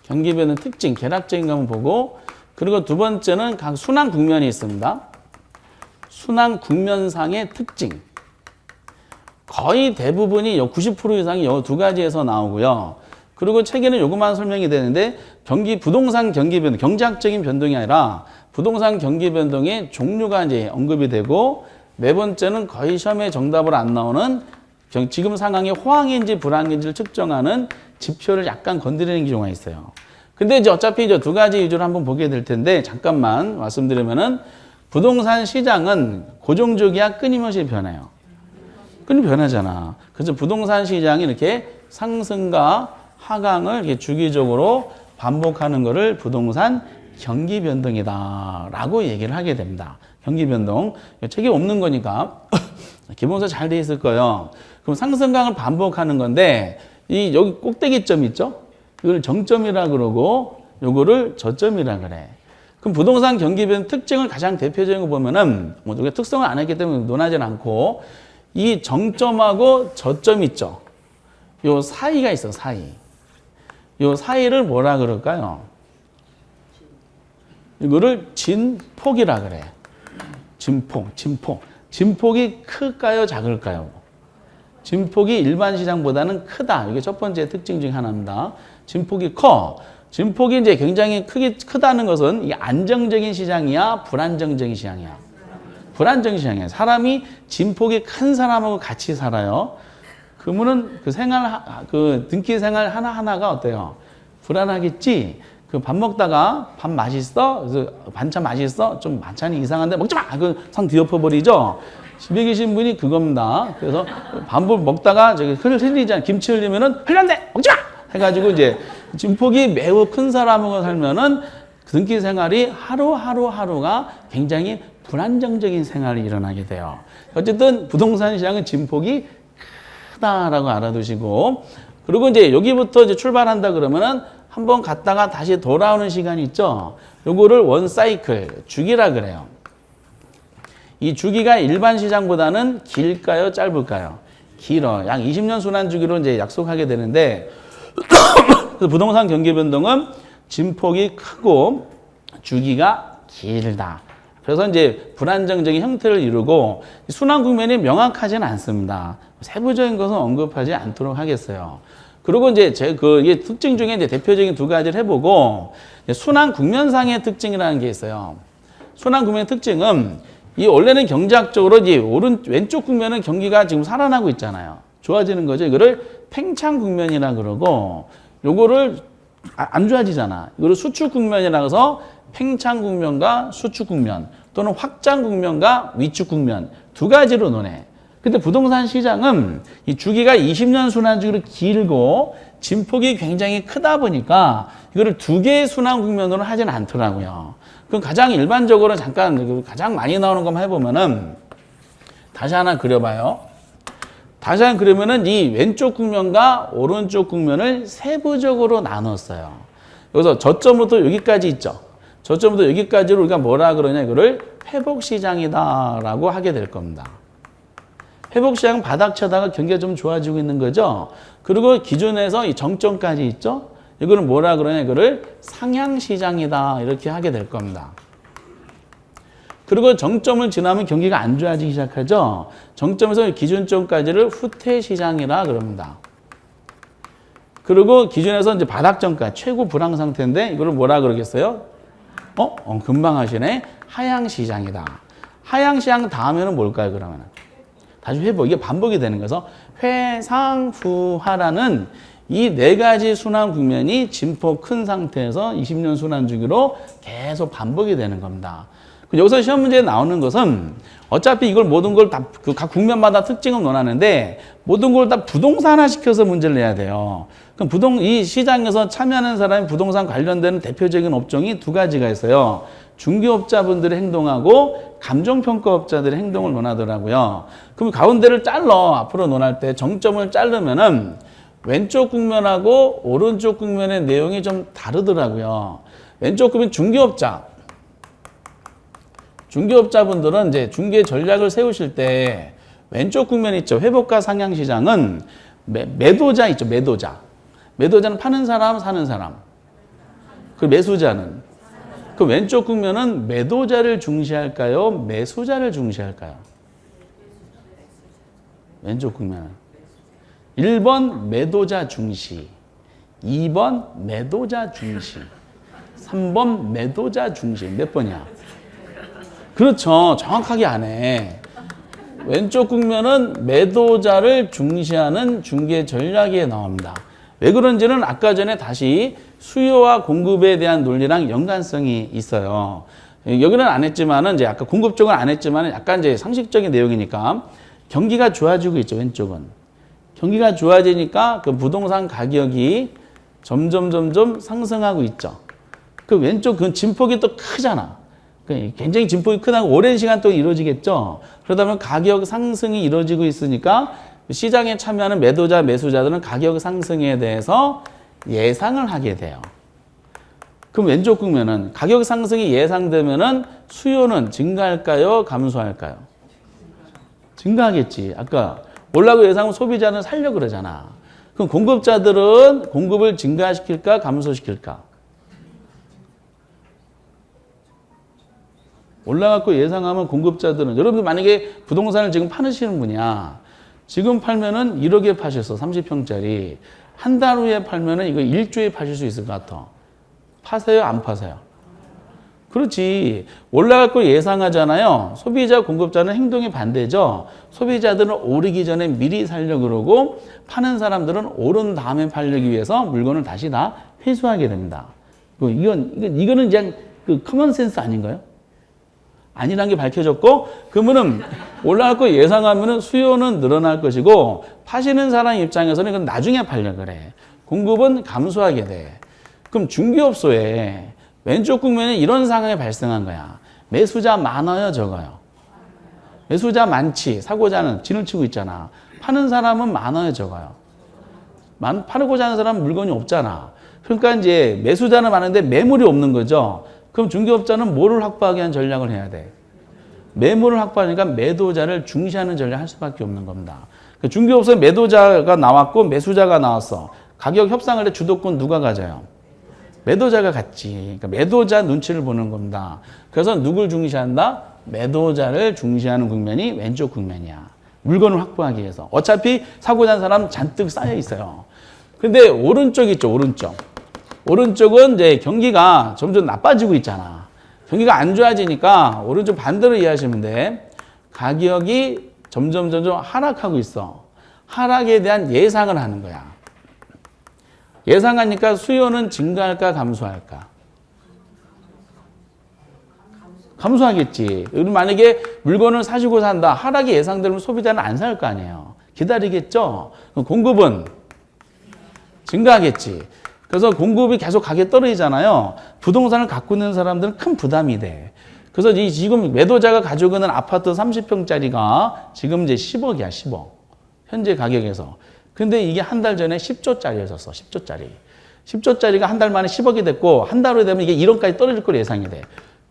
경기 변동 특징, 계략적인 거 한번 보고 그리고 두 번째는 각 순환 국면이 있습니다. 순환 국면상의 특징. 거의 대부분이 90% 이상이 이 두 가지에서 나오고요. 그리고 책에는 요것만 설명이 되는데 부동산 경기 변동, 경제학적인 변동이 아니라 부동산 경기 변동의 종류가 이제 언급이 되고 네 번째는 거의 시험에 정답으로 안 나오는 지금 상황이 호황인지 불황인지를 측정하는 지표를 약간 건드리는 경우가 있어요. 근데 이제 어차피 이제 두 가지 위주로 한번 보게 될 텐데 잠깐만 말씀드리면은 부동산 시장은 고정적이야 끊임없이 변해요. 끊임없이 변하잖아. 그래서 부동산 시장이 이렇게 상승과 하강을 이렇게 주기적으로 반복하는 것을 부동산 경기 변동이다라고 얘기를 하게 됩니다. 경기 변동. 책이 없는 거니까 기본서 잘 돼 있을 거예요. 그럼 상승강을 반복하는 건데 여기 꼭대기점 있죠? 이걸 정점이라 그러고 요거를 저점이라 그래. 그럼 부동산 경기 변동 특징을 가장 대표적인 거 보면은 뭐 우리가 특성을 안 했기 때문에 논하진 않고 이 정점하고 저점 있죠? 요 사이가 있어, 사이. 요 사이를 뭐라 그럴까요? 이거를 진폭이라 그래. 진폭. 진폭이 클까요, 작을까요? 진폭이 일반 시장보다는 크다. 이게 첫 번째 특징 중 하나입니다. 진폭이 커. 진폭이 이제 굉장히 크다는 것은 이게 안정적인 시장이야, 불안정적인 시장이야. 불안정적인 시장이야. 사람이 진폭이 큰 사람하고 같이 살아요. 그러면은 등기 생활 하나하나가 어때요? 불안하겠지? 밥 먹다가 밥 맛있어? 그래서 반찬 맛있어? 좀 반찬이 이상한데 먹지 마! 상 뒤엎어버리죠? 집에 계신 분이 그겁니다. 그래서 밥을 먹다가 흘리잖아. 김치 흘리면은 흘렸네! 먹지 마! 해가지고 이제 진폭이 매우 큰 사람하고 살면은 등기 생활이 하루가 굉장히 불안정적인 생활이 일어나게 돼요. 어쨌든 부동산 시장은 진폭이 크다라고 알아두시고, 그리고 이제 여기부터 이제 출발한다 그러면은 한번 갔다가 다시 돌아오는 시간이 있죠. 요거를 원 사이클, 주기라 그래요. 이 주기가 일반 시장보다는 길까요, 짧을까요? 길어. 약 20년 순환 주기로 이제 약속하게 되는데, 그래서 부동산 경기 변동은 진폭이 크고 주기가 길다. 그래서 이제 불안정적인 형태를 이루고 순환 국면이 명확하지는 않습니다. 세부적인 것은 언급하지 않도록 하겠어요. 그리고 이제 이게 특징 중에 이제 대표적인 두 가지를 해보고 순환 국면상의 특징이라는 게 있어요. 순환 국면의 특징은 이 원래는 경제학적으로 이제 왼쪽 국면은 경기가 지금 살아나고 있잖아요. 좋아지는 거죠. 이거를 팽창 국면이라 그러고 요거를 안 좋아지잖아. 이거를 수축 국면이라 해서 팽창 국면과 수축 국면 또는 확장 국면과 위축 국면 두 가지로 논해. 근데 부동산 시장은 이 주기가 20년 순환 주기로 길고 진폭이 굉장히 크다 보니까 이거를 두 개의 순환 국면으로 하진 않더라고요. 그럼 가장 일반적으로 잠깐 가장 많이 나오는 것만 해보면은 다시 하나 그려봐요. 다시 하나 그리면은 이 왼쪽 국면과 오른쪽 국면을 세부적으로 나눴어요. 여기서 저점부터 여기까지 있죠. 저점부터 여기까지로 우리가 뭐라 그러냐, 이거를 회복시장이다라고 하게 될 겁니다. 회복시장 바닥 쳐다가 경기가 좀 좋아지고 있는 거죠. 그리고 기준에서 이 정점까지 있죠. 이거는 뭐라 그러냐, 이거를 상향시장이다 이렇게 하게 될 겁니다. 그리고 정점을 지나면 경기가 안 좋아지기 시작하죠. 정점에서 기준점까지를 후퇴시장이라 그럽니다. 그리고 기준에서 이제 바닥점까지 최고 불황 상태인데 이거를 뭐라 그러겠어요? 금방 하시네. 하향시장이다. 하향시장 다음에는 뭘까요, 그러면? 다시 회복. 이게 반복이 되는 거죠. 회상후하라는 이 네 가지 순환 국면이 진폭 큰 상태에서 20년 순환 주기로 계속 반복이 되는 겁니다. 여기서 시험 문제에 나오는 것은 어차피 이걸 모든 걸 다 각 국면마다 특징을 논하는데 모든 걸 다 부동산화 시켜서 문제를 내야 돼요. 그럼 이 시장에서 참여하는 사람이 부동산 관련되는 대표적인 업종이 두 가지가 있어요. 중개업자분들의 행동하고 감정평가업자들의 행동을 논하더라고요. 그럼 가운데를 잘라 앞으로 논할 때 정점을 자르면은 왼쪽 국면하고 오른쪽 국면의 내용이 좀 다르더라고요. 왼쪽 국면 중개업자분들은 이제 중개 전략을 세우실 때 왼쪽 국면 있죠. 회복과 상향 시장은 매도자 있죠. 매도자는 파는 사람, 사는 사람. 그 매수자는 그 왼쪽 국면은 매도자를 중시할까요? 매수자를 중시할까요? 왼쪽 국면은 1번 매도자 중시, 2번 매도자 중시, 3번 매도자 중시. 몇 번이야? 그렇죠. 정확하게 안 해. 왼쪽 국면은 매도자를 중시하는 중개 전략이 나옵니다. 왜 그런지는 아까 전에 다시 수요와 공급에 대한 논리랑 연관성이 있어요. 여기는 안 했지만은 이제 아까 공급 쪽은 안 했지만은 약간 이제 상식적인 내용이니까 경기가 좋아지고 있죠. 왼쪽은 경기가 좋아지니까 그 부동산 가격이 점점 상승하고 있죠. 그 왼쪽 그 진폭이 또 크잖아. 굉장히 진폭이 크다고 오랜 시간 동안 이루어지겠죠. 그러다 보면 가격 상승이 이루어지고 있으니까 시장에 참여하는 매도자, 매수자들은 가격 상승에 대해서 예상을 하게 돼요. 그럼 왼쪽 국면은 가격 상승이 예상되면은 수요는 증가할까요? 감소할까요? 증가하겠지. 아까 올라고 예상하면 소비자는 살려고 그러잖아. 그럼 공급자들은 공급을 증가시킬까? 감소시킬까? 올라갔고 예상하면 공급자들은 여러분들 만약에 부동산을 지금 파시는 분이야. 지금 팔면은 1억에 파셨어. 30평짜리. 한 달 후에 팔면은 이거 1조에 파실 수 있을 것 같아. 파세요? 안 파세요? 그렇지. 올라갈 걸 예상하잖아요. 소비자, 공급자는 행동이 반대죠. 소비자들은 오르기 전에 미리 살려고 그러고 파는 사람들은 오른 다음에 팔려기 위해서 물건을 다시 다 회수하게 됩니다. 이거는 그냥 그 커먼 센스 아닌가요? 아니라는 게 밝혀졌고, 그러면은 올라갈 거 예상하면은 수요는 늘어날 것이고, 파시는 사람 입장에서는 이건 나중에 팔려 그래. 공급은 감소하게 돼. 그럼 중개업소에 왼쪽 국면에 이런 상황이 발생한 거야. 매수자 많아요, 적어요? 매수자 많지. 사고자는 진을 치고 있잖아. 파는 사람은 많아요, 적어요? 팔고자 하는 사람은 물건이 없잖아. 그러니까 이제 매수자는 많은데 매물이 없는 거죠. 그럼 중개업자는 뭐를 확보하기 위한 전략을 해야 돼? 매물을 확보하니까 매도자를 중시하는 전략을 할 수밖에 없는 겁니다. 중개업소에 매도자가 나왔고 매수자가 나왔어. 가격 협상할 때 주도권 누가 가져요? 매도자가 갖지. 그러니까 매도자 눈치를 보는 겁니다. 그래서 누굴 중시한다? 매도자를 중시하는 국면이 왼쪽 국면이야. 물건을 확보하기 위해서. 어차피 사고 난 사람 잔뜩 쌓여 있어요. 근데 오른쪽 있죠, 오른쪽. 오른쪽은 이제 경기가 점점 나빠지고 있잖아. 경기가 안 좋아지니까 오른쪽 반대로 이해하시면 돼. 가격이 점점 하락하고 있어. 하락에 대한 예상을 하는 거야. 예상하니까 수요는 증가할까 감소할까? 감소하겠지. 만약에 물건을 사시고 산다. 하락이 예상되면 소비자는 안 살 거 아니에요. 기다리겠죠. 공급은 증가하겠지. 그래서 공급이 계속 가격이 떨어지잖아요. 부동산을 갖고 있는 사람들은 큰 부담이 돼. 그래서 지금 매도자가 가지고 있는 아파트 30평짜리가 지금 이제 10억이야, 10억. 현재 가격에서. 근데 이게 한 달 전에 10조짜리였었어, 10조짜리. 10조짜리가 한 달 만에 10억이 됐고, 한 달 후에 되면 이게 1억까지 떨어질 걸 예상이 돼.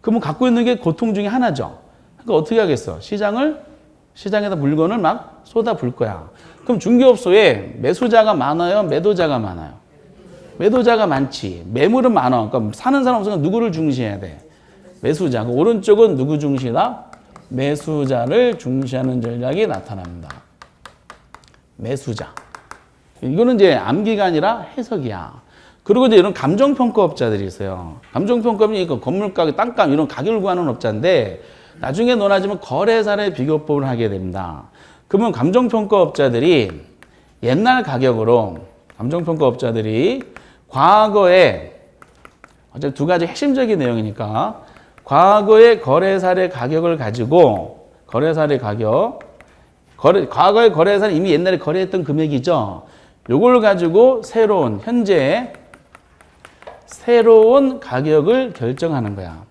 그러면 갖고 있는 게 고통 중에 하나죠. 그러니까 어떻게 하겠어? 시장에다 물건을 막 쏟아 붓을 거야. 그럼 중개업소에 매수자가 많아요? 매도자가 많아요? 매도자가 많지. 매물은 많아. 그러니까 사는 사람 없으니까 누구를 중시해야 돼? 매수자. 오른쪽은 누구 중시다? 매수자를 중시하는 전략이 나타납니다. 매수자. 이거는 이제 암기가 아니라 해석이야. 그리고 이제 이런 감정평가업자들이 있어요. 감정평가업이 건물가, 땅값 이런 가격을 구하는 업자인데 나중에 논하지만 거래사례 비교법을 하게 됩니다. 그러면 감정평가업자들이 옛날 가격으로 과거에 어차피 두 가지 핵심적인 내용이니까 과거의 거래사례 가격을 가지고 거래사례 가격. 과거의 거래사는 이미 옛날에 거래했던 금액이죠. 요걸 가지고 현재 새로운 가격을 결정하는 거야.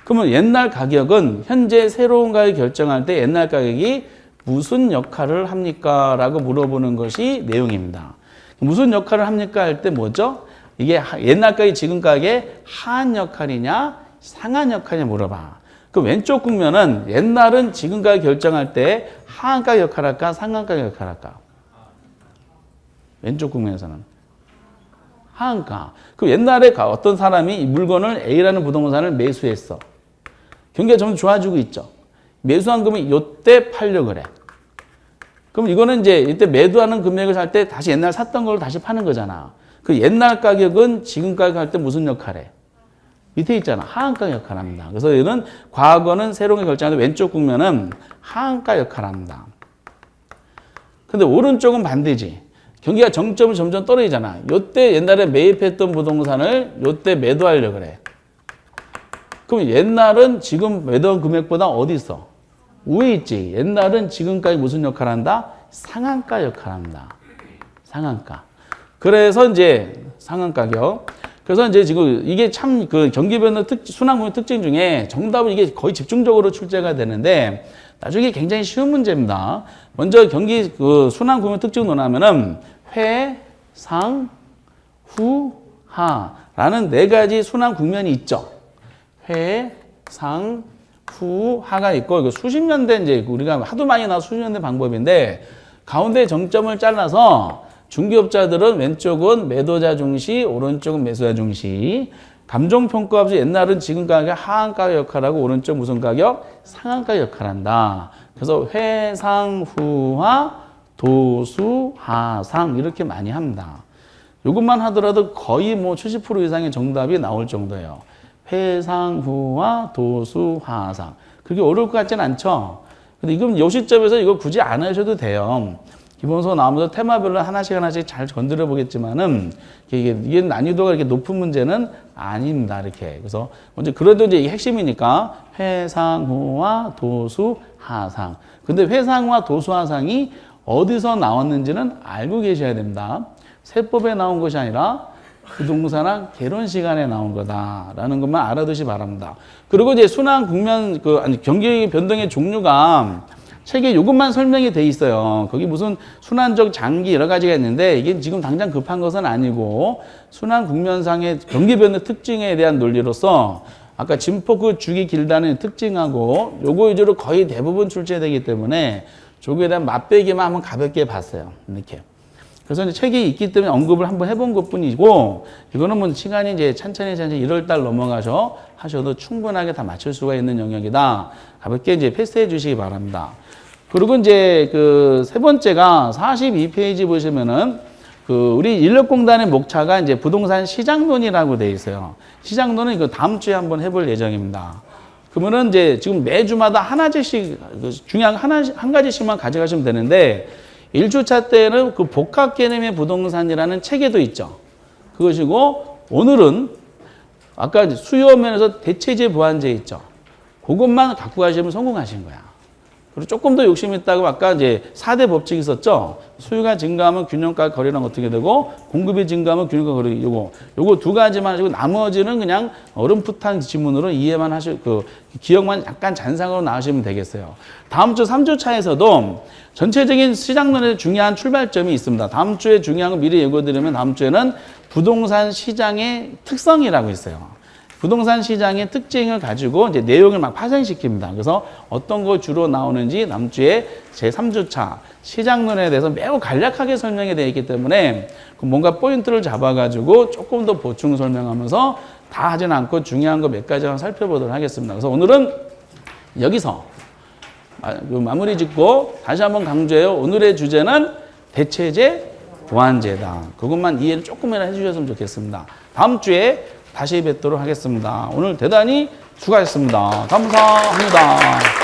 그러면 옛날 가격은 현재 새로운 가격 결정할 때 옛날 가격이 무슨 역할을 합니까? 라고 물어보는 것이 내용입니다. 무슨 역할을 합니까? 할 때 뭐죠? 이게 옛날 가격이 지금 가격의 하한 역할이냐 상한 역할이냐 물어봐. 그 왼쪽 국면은 옛날은 지금 가격 결정할 때 하한 가격 역할할까 상한 가격 역할할까? 왼쪽 국면에서는 하한가. 그 옛날에 어떤 사람이 이 물건을 A라는 부동산을 매수했어. 경기가 점점 좋아지고 있죠. 매수한 금액이 요때 팔려고 그래. 그럼 이거는 이제 이때 매도하는 금액을 살 때 다시 옛날 샀던 걸 다시 파는 거잖아. 그 옛날 가격은 지금 가격 할 때 무슨 역할해? 밑에 있잖아. 하한가 역할합니다. 그래서 얘는 과거는 새로운 게 결정하는데 왼쪽 국면은 하한가 역할합니다. 근데 오른쪽은 반대지. 경기가 정점을 점점 떨어지잖아. 요때 옛날에 매입했던 부동산을 요때 매도하려고 그래. 그럼 옛날은 지금 매도한 금액보다 어디 있어? 위에 있지. 옛날은 지금까지 무슨 역할을 한다? 상한가 역할을 합니다. 상한가. 그래서 이제 상한가격. 그래서 이제 지금 이게 참 그 경기변동 순환구조 특징 중에 정답은 이게 거의 집중적으로 출제가 되는데 나중에 굉장히 쉬운 문제입니다. 먼저 경기 그 순환구조 특징 논하면은 회, 상, 후, 하라는 네 가지 순환 국면이 있죠. 회, 상, 후, 하가 있고 이거 수십 년 된 이제 우리가 하도 많이 나와 수십 년 된 방법인데 가운데 정점을 잘라서 중개업자들은 왼쪽은 매도자 중시, 오른쪽은 매수자 중시. 감정평가값이 옛날은 지금 가격 하한가 역할하고 오른쪽 무슨 가격? 상한가 역할한다. 그래서 회상, 후하, 도수, 하상 이렇게 많이 합니다. 이것만 하더라도 거의 뭐 70% 이상의 정답이 나올 정도예요. 회상, 후하, 도수, 하상. 그렇게 어려울 것 같지는 않죠? 근데 이건 요 시점에서 이거 굳이 안 하셔도 돼요. 기본서 나오면서 테마별로 하나씩 잘 건드려 보겠지만은 이게 난이도가 이렇게 높은 문제는 아닙니다. 이렇게. 그래서 먼저 그래도 이제 이게 핵심이니까 회상후와 도수, 하상. 근데 회상과 도수, 하상이 어디서 나왔는지는 알고 계셔야 됩니다. 세법에 나온 것이 아니라 부동산학 개론 시간에 나온 거다라는 것만 알아두시 바랍니다. 그리고 이제 순환 국면 경기 변동의 종류가 책에 이것만 설명이 돼 있어요. 거기 무슨 순환적 장기 여러 가지가 있는데 이게 지금 당장 급한 것은 아니고 순환 국면상의 경기 변동 특징에 대한 논리로서 아까 진폭 주기 길다는 특징하고 요거 위주로 거의 대부분 출제되기 때문에 저거에 대한 맛배기만 한번 가볍게 봤어요. 이렇게. 그래서 이제 책이 있기 때문에 언급을 한번 해본 것 뿐이고, 이거는 뭐 시간이 이제 천천히 1월 달 넘어가서 하셔도 충분하게 다 맞출 수가 있는 영역이다. 가볍게 이제 패스해 주시기 바랍니다. 그리고 이제 그 세 번째가 42페이지 보시면은 우리 인력공단의 목차가 이제 부동산 시장론이라고 되어 있어요. 시장론은 이거 다음 주에 한번 해볼 예정입니다. 그러면은 이제 지금 매주마다 하나씩 중요한 한 가지씩만 가져가시면 되는데 1주차 때는 그 복합 개념의 부동산이라는 체계도 있죠. 그것이고 오늘은 아까 수요 면에서 대체재 보완제 있죠. 그것만 갖고 가시면 성공하신 거야. 그리고 조금 더 욕심 있다고 아까 이제 4대 법칙이 있었죠. 수요가 증가하면 균형가 거래량 어떻게 되고 공급이 증가하면 균형가 거래 요거 두 가지만 하시고 나머지는 그냥 어렴풋한 지문으로 이해만 기억만 약간 잔상으로 나오시면 되겠어요. 다음 주 3주차에서도 전체적인 시장론에 중요한 출발점이 있습니다. 다음 주에 중요한 거 미리 예고드리면 다음 주에는 부동산 시장의 특성이라고 있어요. 부동산 시장의 특징을 가지고 이제 내용을 막 파생시킵니다. 그래서 어떤 거 주로 나오는지 다음 주에 제 3주차 시장론에 대해서 매우 간략하게 설명이 되어 있기 때문에 뭔가 포인트를 잡아가지고 조금 더 보충 설명하면서 다 하진 않고 중요한 거 몇 가지만 살펴보도록 하겠습니다. 그래서 오늘은 여기서 마무리 짓고 다시 한번 강조해요. 오늘의 주제는 대체재 보완제다. 그것만 이해를 조금이나 해주셨으면 좋겠습니다. 다음 주에 다시 뵙도록 하겠습니다. 오늘 대단히 수고하셨습니다. 감사합니다.